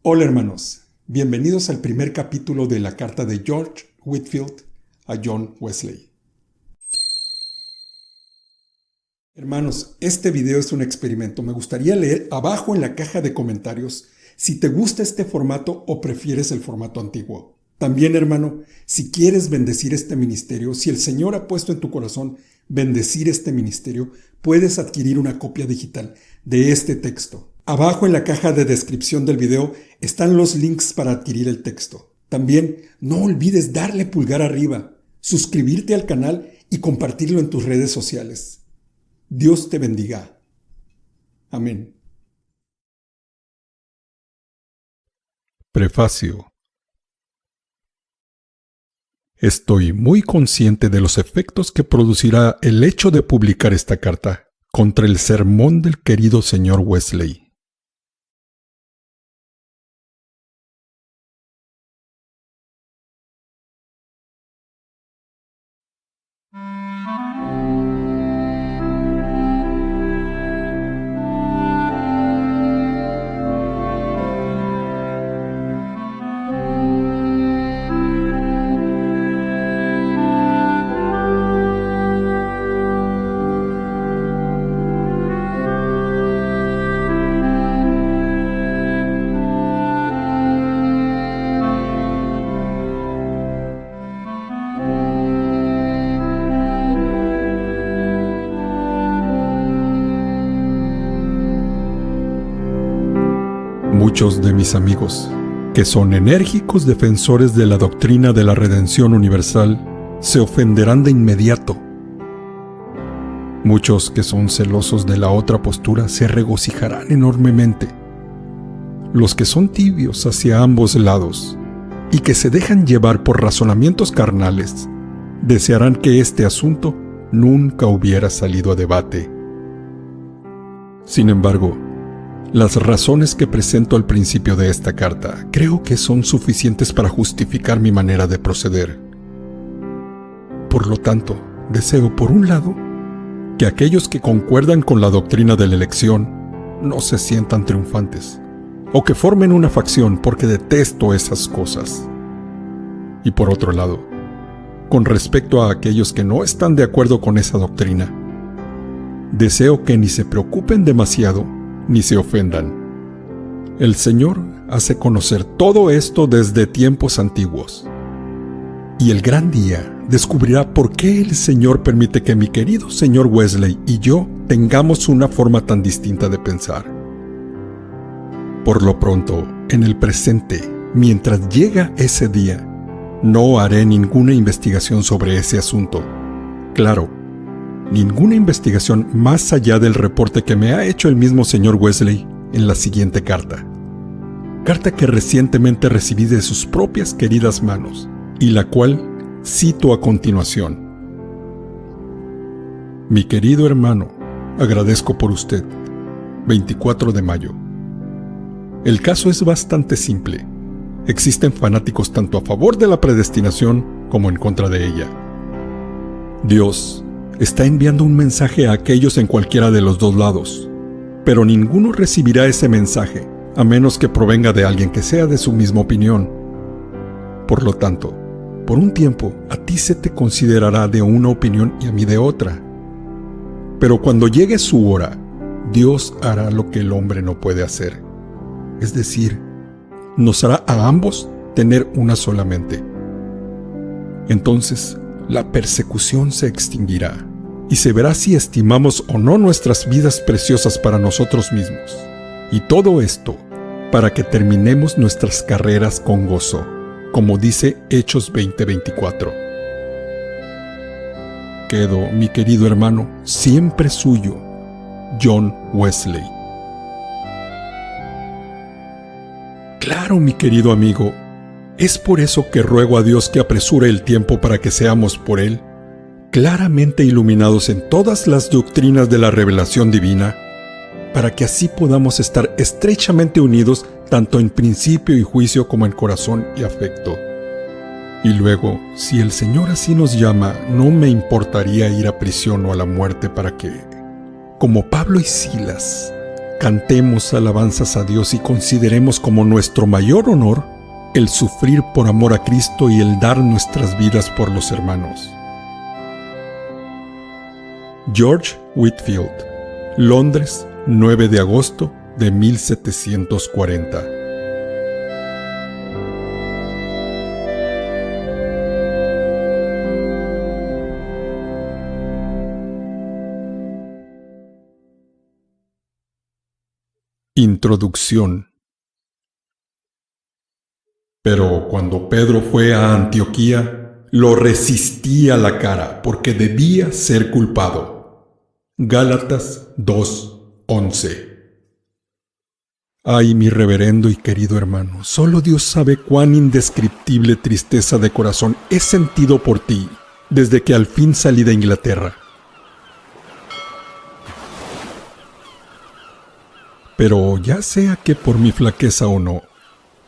Hola hermanos, bienvenidos al primer capítulo de la carta de George Whitefield a John Wesley. Hermanos, este video es un experimento. Me gustaría leer abajo en la caja de comentarios si te gusta este formato o prefieres el formato antiguo. También, hermano, si quieres bendecir este ministerio, si el Señor ha puesto en tu corazón bendecir este ministerio, puedes adquirir una copia digital de este texto. Abajo en la caja de descripción del video están los links para adquirir el texto. También no olvides darle pulgar arriba, suscribirte al canal y compartirlo en tus redes sociales. Dios te bendiga. Amén. Prefacio. Estoy muy consciente de los efectos que producirá el hecho de publicar esta carta contra el sermón del querido señor Wesley. Muchos de mis amigos, que son enérgicos defensores de la doctrina de la redención universal, se ofenderán de inmediato. Muchos que son celosos de la otra postura se regocijarán enormemente. Los que son tibios hacia ambos lados y que se dejan llevar por razonamientos carnales, desearán que este asunto nunca hubiera salido a debate. Sin embargo, las razones que presento al principio de esta carta creo que son suficientes para justificar mi manera de proceder. Por lo tanto, deseo, por un lado, que aquellos que concuerdan con la doctrina de la elección no se sientan triunfantes, o que formen una facción porque detesto esas cosas. Y por otro lado, con respecto a aquellos que no están de acuerdo con esa doctrina, deseo que ni se preocupen demasiado ni se ofendan. El Señor hace conocer todo esto desde tiempos antiguos. Y el gran día descubrirá por qué el Señor permite que mi querido señor Wesley y yo tengamos una forma tan distinta de pensar. Por lo pronto, en el presente, mientras llega ese día, no haré ninguna investigación sobre ese asunto. Claro, ninguna investigación más allá del reporte que me ha hecho el mismo señor Wesley en la siguiente carta. Carta que recientemente recibí de sus propias queridas manos y la cual cito a continuación. Mi querido hermano, agradezco por usted. 24 de mayo. El caso es bastante simple. Existen fanáticos tanto a favor de la predestinación como en contra de ella. Dios está enviando un mensaje a aquellos en cualquiera de los dos lados, pero ninguno recibirá ese mensaje a menos que provenga de alguien que sea de su misma opinión. Por lo tanto, por un tiempo a ti se te considerará de una opinión y a mí de otra. Pero cuando llegue su hora, Dios hará lo que el hombre no puede hacer. Es decir, nos hará a ambos tener una sola mente. Entonces, la persecución se extinguirá y se verá si estimamos o no nuestras vidas preciosas para nosotros mismos. Y todo esto para que terminemos nuestras carreras con gozo, como dice Hechos 20:24. Quedo, mi querido hermano, siempre suyo, John Wesley. Claro, mi querido amigo, es por eso que ruego a Dios que apresure el tiempo para que seamos por Él claramente iluminados en todas las doctrinas de la revelación divina, para que así podamos estar estrechamente unidos tanto en principio y juicio como en corazón y afecto. Y luego, si el Señor así nos llama, no me importaría ir a prisión o a la muerte para que, como Pablo y Silas, cantemos alabanzas a Dios y consideremos como nuestro mayor honor el sufrir por amor a Cristo y el dar nuestras vidas por los hermanos. George Whitefield, Londres, 9 de agosto de 1740. Introducción. Pero cuando Pedro fue a Antioquía, lo resistí a la cara porque debía ser culpado. Gálatas 2:11. Ay, mi reverendo y querido hermano, solo Dios sabe cuán indescriptible tristeza de corazón he sentido por ti desde que al fin salí de Inglaterra. Pero ya sea que por mi flaqueza o no,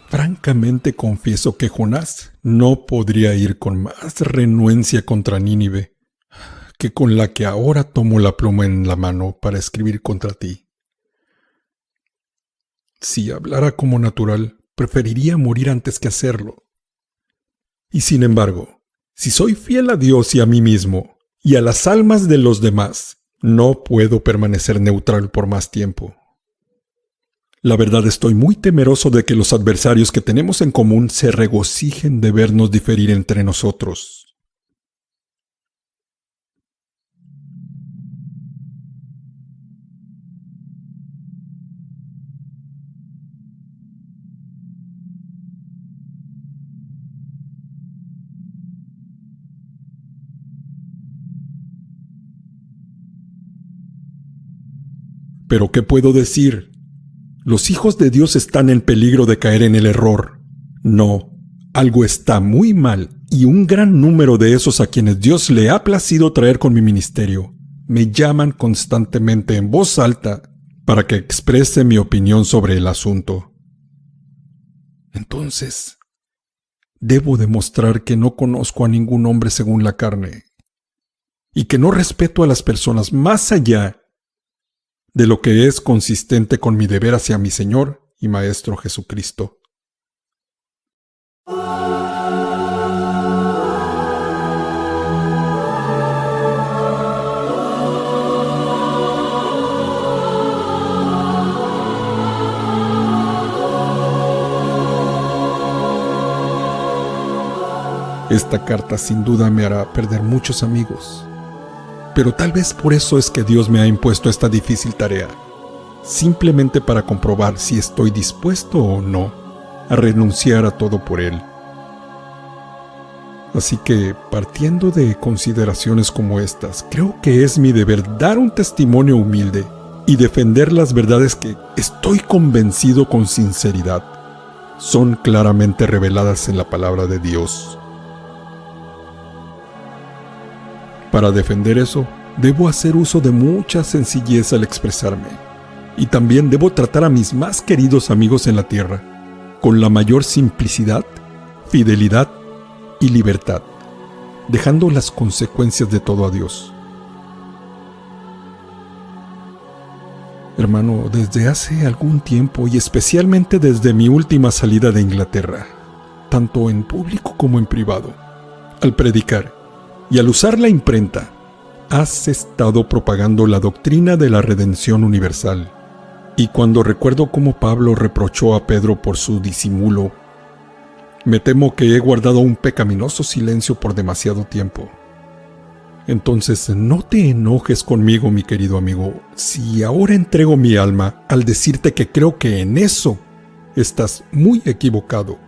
francamente confieso que Jonás no podría ir con más renuencia contra Nínive que con la que ahora tomo la pluma en la mano para escribir contra ti. Si hablara como natural, preferiría morir antes que hacerlo. Y sin embargo, si soy fiel a Dios y a mí mismo, y a las almas de los demás, no puedo permanecer neutral por más tiempo. La verdad, estoy muy temeroso de que los adversarios que tenemos en común se regocijen de vernos diferir entre nosotros. Pero ¿qué puedo decir? Los hijos de Dios están en peligro de caer en el error. No, algo está muy mal y un gran número de esos a quienes Dios le ha placido traer con mi ministerio me llaman constantemente en voz alta para que exprese mi opinión sobre el asunto. Entonces, debo demostrar que no conozco a ningún hombre según la carne y que no respeto a las personas más allá de lo que es consistente con mi deber hacia mi Señor y Maestro Jesucristo. Esta carta sin duda me hará perder muchos amigos. Pero tal vez por eso es que Dios me ha impuesto esta difícil tarea, simplemente para comprobar si estoy dispuesto o no a renunciar a todo por Él. Así que, partiendo de consideraciones como estas, creo que es mi deber dar un testimonio humilde y defender las verdades que estoy convencido con sinceridad son claramente reveladas en la palabra de Dios. Para defender eso, debo hacer uso de mucha sencillez al expresarme, y también debo tratar a mis más queridos amigos en la tierra con la mayor simplicidad, fidelidad y libertad, dejando las consecuencias de todo a Dios. Hermano, desde hace algún tiempo y especialmente desde mi última salida de Inglaterra, tanto en público como en privado, al predicar y al usar la imprenta, has estado propagando la doctrina de la redención universal. Y cuando recuerdo cómo Pablo reprochó a Pedro por su disimulo, me temo que he guardado un pecaminoso silencio por demasiado tiempo. Entonces, no te enojes conmigo, mi querido amigo, si ahora entrego mi alma al decirte que creo que en eso estás muy equivocado.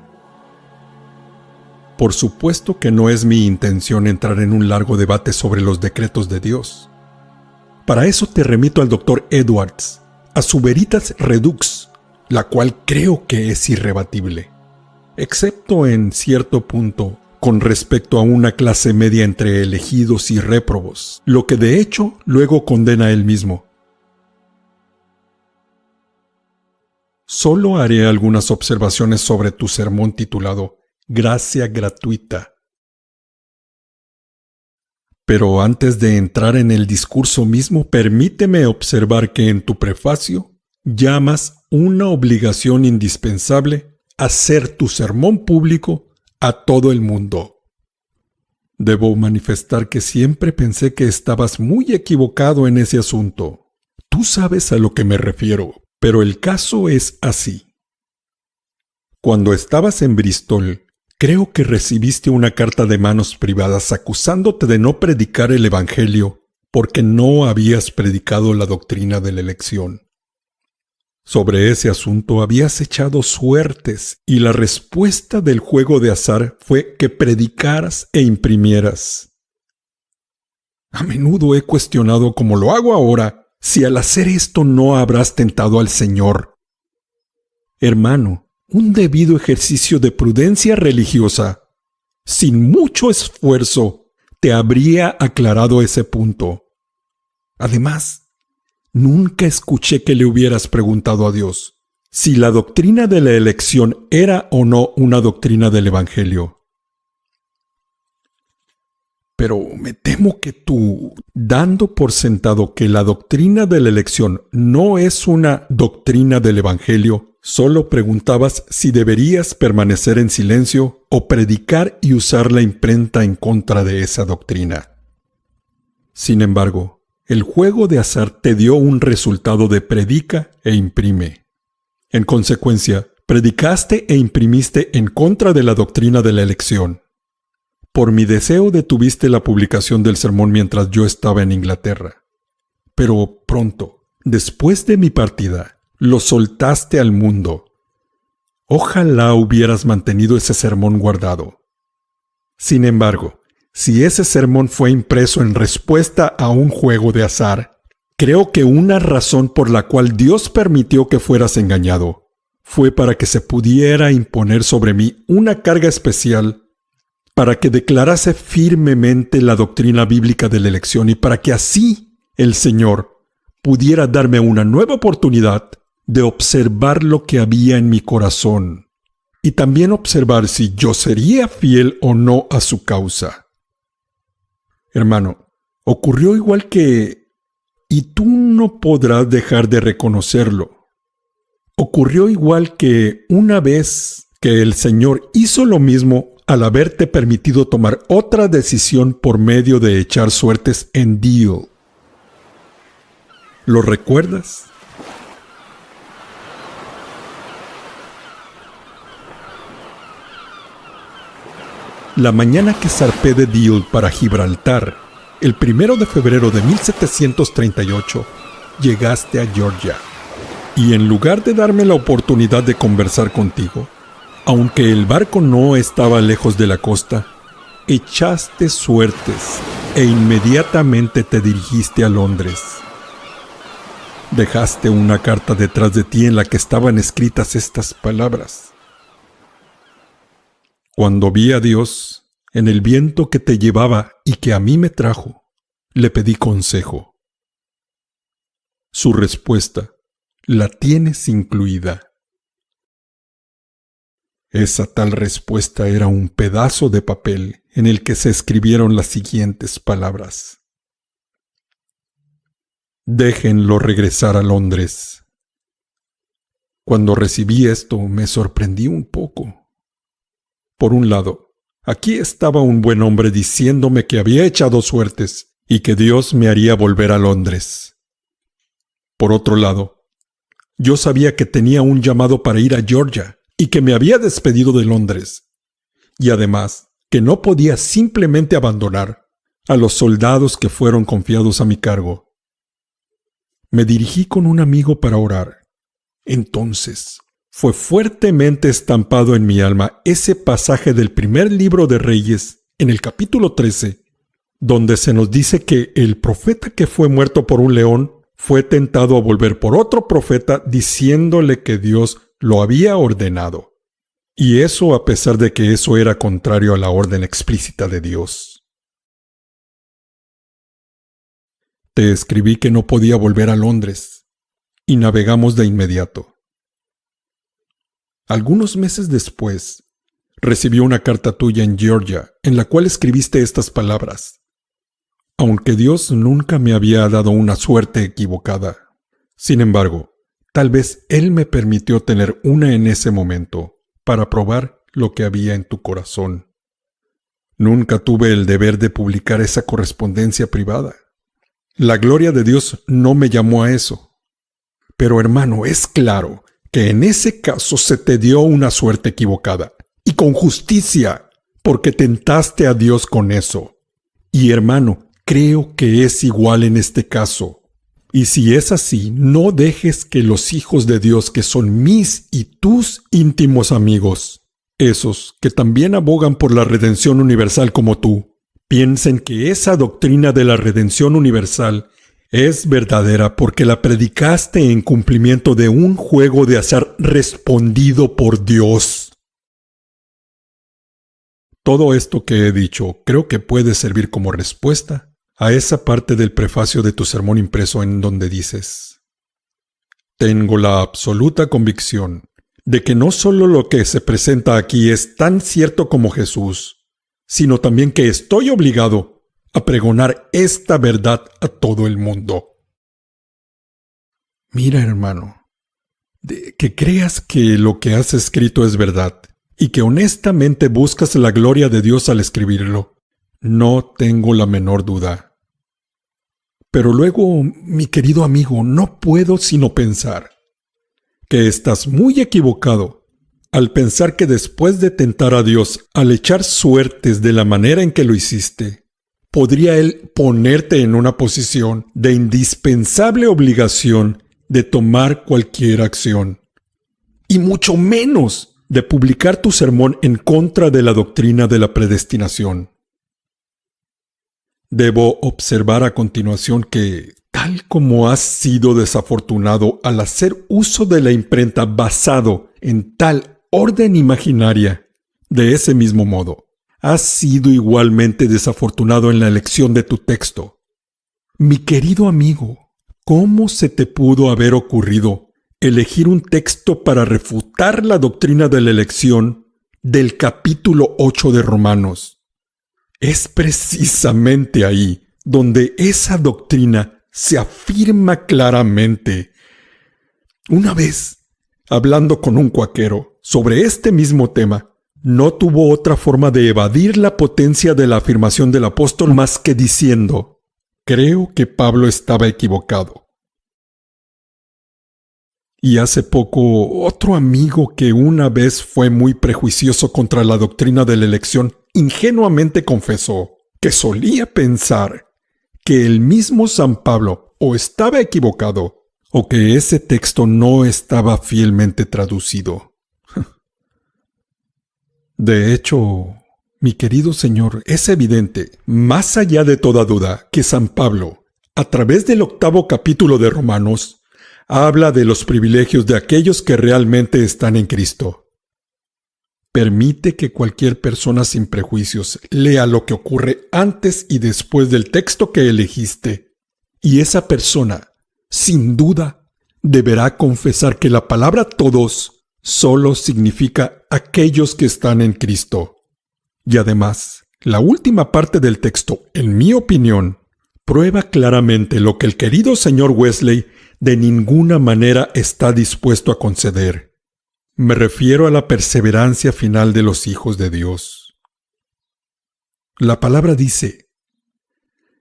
Por supuesto que no es mi intención entrar en un largo debate sobre los decretos de Dios. Para eso te remito al Dr. Edwards, a su Veritas Redux, la cual creo que es irrebatible, excepto en cierto punto con respecto a una clase media entre elegidos y réprobos, lo que de hecho luego condena a él mismo. Solo haré algunas observaciones sobre tu sermón titulado Gracia gratuita. Pero antes de entrar en el discurso mismo, permíteme observar que en tu prefacio llamas una obligación indispensable hacer tu sermón público a todo el mundo. Debo manifestar que siempre pensé que estabas muy equivocado en ese asunto. Tú sabes a lo que me refiero, pero el caso es así. Cuando estabas en Bristol, creo que recibiste una carta de manos privadas acusándote de no predicar el Evangelio porque no habías predicado la doctrina de la elección. Sobre ese asunto habías echado suertes y la respuesta del juego de azar fue que predicaras e imprimieras. A menudo he cuestionado, como lo hago ahora, si al hacer esto no habrás tentado al Señor. Hermano, un debido ejercicio de prudencia religiosa, sin mucho esfuerzo, te habría aclarado ese punto. Además, nunca escuché que le hubieras preguntado a Dios si la doctrina de la elección era o no una doctrina del Evangelio. Pero me temo que tú, dando por sentado que la doctrina de la elección no es una doctrina del Evangelio, solo preguntabas si deberías permanecer en silencio o predicar y usar la imprenta en contra de esa doctrina. Sin embargo, el juego de azar te dio un resultado de predica e imprime. En consecuencia, predicaste e imprimiste en contra de la doctrina de la elección. Por mi deseo detuviste la publicación del sermón mientras yo estaba en Inglaterra. Pero pronto, después de mi partida, lo soltaste al mundo. Ojalá hubieras mantenido ese sermón guardado. Sin embargo, si ese sermón fue impreso en respuesta a un juego de azar, creo que una razón por la cual Dios permitió que fueras engañado fue para que se pudiera imponer sobre mí una carga especial para que declarase firmemente la doctrina bíblica de la elección y para que así el Señor pudiera darme una nueva oportunidad de observar lo que había en mi corazón y también observar si yo sería fiel o no a su causa. Hermano, ocurrió igual que... y tú no podrás dejar de reconocerlo. Ocurrió igual que una vez que el Señor hizo lo mismo al haberte permitido tomar otra decisión por medio de echar suertes en Deal. ¿Lo recuerdas? La mañana que zarpé de Deal para Gibraltar, el 1 de febrero de 1738, llegaste a Georgia. Y en lugar de darme la oportunidad de conversar contigo, aunque el barco no estaba lejos de la costa, echaste suertes e inmediatamente te dirigiste a Londres. Dejaste una carta detrás de ti en la que estaban escritas estas palabras. Cuando vi a Dios en el viento que te llevaba y que a mí me trajo, le pedí consejo. Su respuesta la tienes incluida. Esa tal respuesta era un pedazo de papel en el que se escribieron las siguientes palabras. Déjenlo regresar a Londres. Cuando recibí esto me sorprendí un poco. Por un lado, aquí estaba un buen hombre diciéndome que había echado suertes y que Dios me haría volver a Londres. Por otro lado, yo sabía que tenía un llamado para ir a Georgia y que me había despedido de Londres, y además que no podía simplemente abandonar a los soldados que fueron confiados a mi cargo. Me dirigí con un amigo para orar. Entonces, fue fuertemente estampado en mi alma ese pasaje del primer libro de Reyes, en el capítulo 13, donde se nos dice que el profeta que fue muerto por un león fue tentado a volver por otro profeta diciéndole que Dios lo había ordenado. Y eso a pesar de que eso era contrario a la orden explícita de Dios. Te escribí que no podía volver a Londres, y navegamos de inmediato. Algunos meses después, recibí una carta tuya en Georgia, en la cual escribiste estas palabras. Aunque Dios nunca me había dado una suerte equivocada, sin embargo, Tal vez Él me permitió tener una en ese momento para probar lo que había en tu corazón. Nunca tuve el deber de publicar esa correspondencia privada. La gloria de Dios no me llamó a eso. Pero hermano, es claro que en ese caso se te dio una suerte equivocada, y con justicia, porque tentaste a Dios con eso. Y hermano, creo que es igual en este caso. Y si es así, no dejes que los hijos de Dios que son mis y tus íntimos amigos, esos que también abogan por la redención universal como tú, piensen que esa doctrina de la redención universal es verdadera porque la predicaste en cumplimiento de un juego de azar respondido por Dios. Todo esto que he dicho creo que puede servir como respuesta a esa parte del prefacio de tu sermón impreso en donde dices: tengo la absoluta convicción de que no solo lo que se presenta aquí es tan cierto como Jesús, sino también que estoy obligado a pregonar esta verdad a todo el mundo. Mira, hermano, de que creas que lo que has escrito es verdad y que honestamente buscas la gloria de Dios al escribirlo, no tengo la menor duda. Pero luego, mi querido amigo, no puedo sino pensar que estás muy equivocado al pensar que después de tentar a Dios al echar suertes de la manera en que lo hiciste, podría Él ponerte en una posición de indispensable obligación de tomar cualquier acción, y mucho menos de publicar tu sermón en contra de la doctrina de la predestinación. Debo observar a continuación que, tal como has sido desafortunado al hacer uso de la imprenta basado en tal orden imaginaria, de ese mismo modo, has sido igualmente desafortunado en la elección de tu texto. Mi querido amigo, ¿cómo se te pudo haber ocurrido elegir un texto para refutar la doctrina de la elección del capítulo 8 de Romanos? Es precisamente ahí donde esa doctrina se afirma claramente. Una vez, hablando con un cuáquero sobre este mismo tema, no tuvo otra forma de evadir la potencia de la afirmación del apóstol más que diciendo: creo que Pablo estaba equivocado. Y hace poco, otro amigo que una vez fue muy prejuicioso contra la doctrina de la elección ingenuamente confesó que solía pensar que el mismo San Pablo o estaba equivocado o que ese texto no estaba fielmente traducido. De hecho, mi querido señor, es evidente, más allá de toda duda, que San Pablo, a través del 8º capítulo de Romanos, habla de los privilegios de aquellos que realmente están en Cristo. Permite que cualquier persona sin prejuicios lea lo que ocurre antes y después del texto que elegiste, y esa persona, sin duda, deberá confesar que la palabra todos solo significa aquellos que están en Cristo. Y además, la última parte del texto, en mi opinión, prueba claramente lo que el querido señor Wesley de ninguna manera está dispuesto a conceder. Me refiero a la perseverancia final de los hijos de Dios. La palabra dice: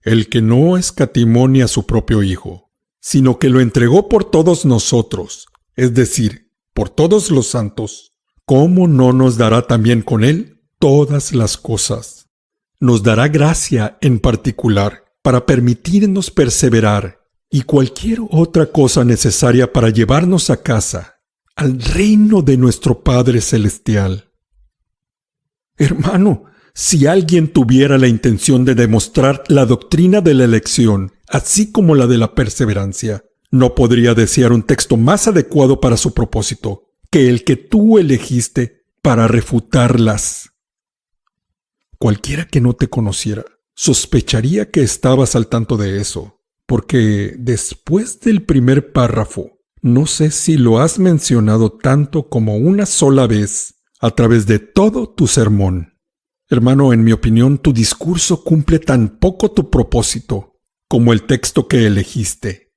el que no escatimó ni a su propio Hijo, sino que lo entregó por todos nosotros, es decir, por todos los santos, ¿cómo no nos dará también con él todas las cosas? Nos dará gracia en particular para permitirnos perseverar y cualquier otra cosa necesaria para llevarnos a casa, al reino de nuestro Padre Celestial. Hermano, si alguien tuviera la intención de demostrar la doctrina de la elección, así como la de la perseverancia, no podría desear un texto más adecuado para su propósito que el que tú elegiste para refutarlas. Cualquiera que no te conociera sospecharía que estabas al tanto de eso, porque después del primer párrafo, no sé si lo has mencionado tanto como una sola vez a través de todo tu sermón. Hermano, en mi opinión, tu discurso cumple tan poco tu propósito como el texto que elegiste.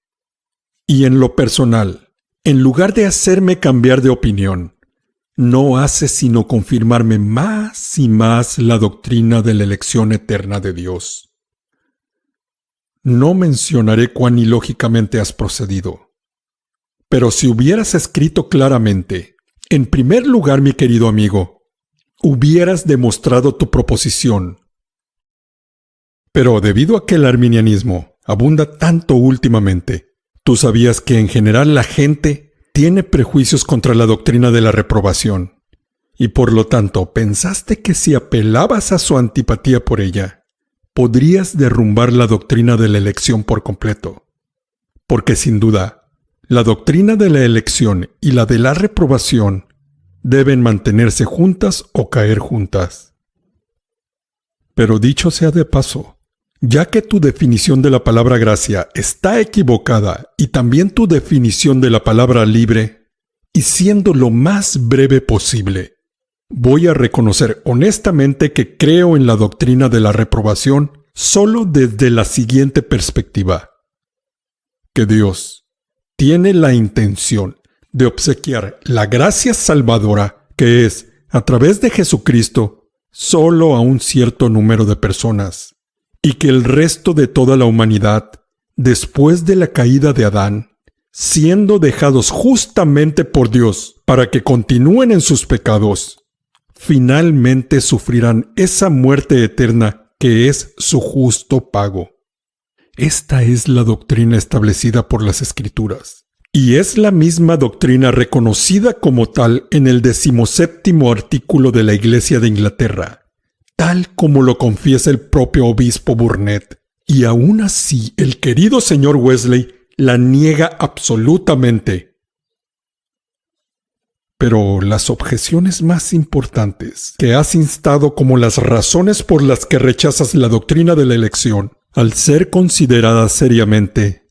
Y en lo personal, en lugar de hacerme cambiar de opinión, no hace sino confirmarme más y más la doctrina de la elección eterna de Dios. No mencionaré cuán ilógicamente has procedido, pero si hubieras escrito claramente, en primer lugar, mi querido amigo, hubieras demostrado tu proposición. Pero debido a que el arminianismo abunda tanto últimamente, tú sabías que en general la gente tiene prejuicios contra la doctrina de la reprobación, y por lo tanto pensaste que si apelabas a su antipatía por ella, podrías derrumbar la doctrina de la elección por completo. Porque sin duda, la doctrina de la elección y la de la reprobación deben mantenerse juntas o caer juntas. Pero dicho sea de paso, ya que tu definición de la palabra gracia está equivocada y también tu definición de la palabra libre, y siendo lo más breve posible, voy a reconocer honestamente que creo en la doctrina de la reprobación solo desde la siguiente perspectiva: que Dios tiene la intención de obsequiar la gracia salvadora que es, a través de Jesucristo, solo a un cierto número de personas, y que el resto de toda la humanidad, después de la caída de Adán, siendo dejados justamente por Dios para que continúen en sus pecados, finalmente sufrirán esa muerte eterna que es su justo pago. Esta es la doctrina establecida por las Escrituras, y es la misma doctrina reconocida como tal en el 17º artículo de la Iglesia de Inglaterra, tal como lo confiesa el propio obispo Burnet, y aún así el querido señor Wesley la niega absolutamente. Pero las objeciones más importantes que has instado como las razones por las que rechazas la doctrina de la elección, al ser consideradas seriamente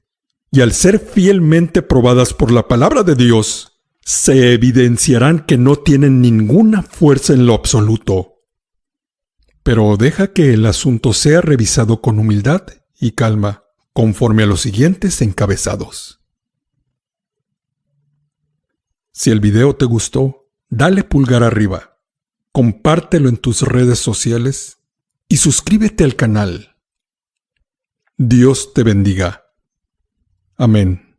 y al ser fielmente probadas por la palabra de Dios, se evidenciarán que no tienen ninguna fuerza en lo absoluto. Pero deja que el asunto sea revisado con humildad y calma, conforme a los siguientes encabezados. Si el video te gustó, dale pulgar arriba, compártelo en tus redes sociales y suscríbete al canal. Dios te bendiga. Amén.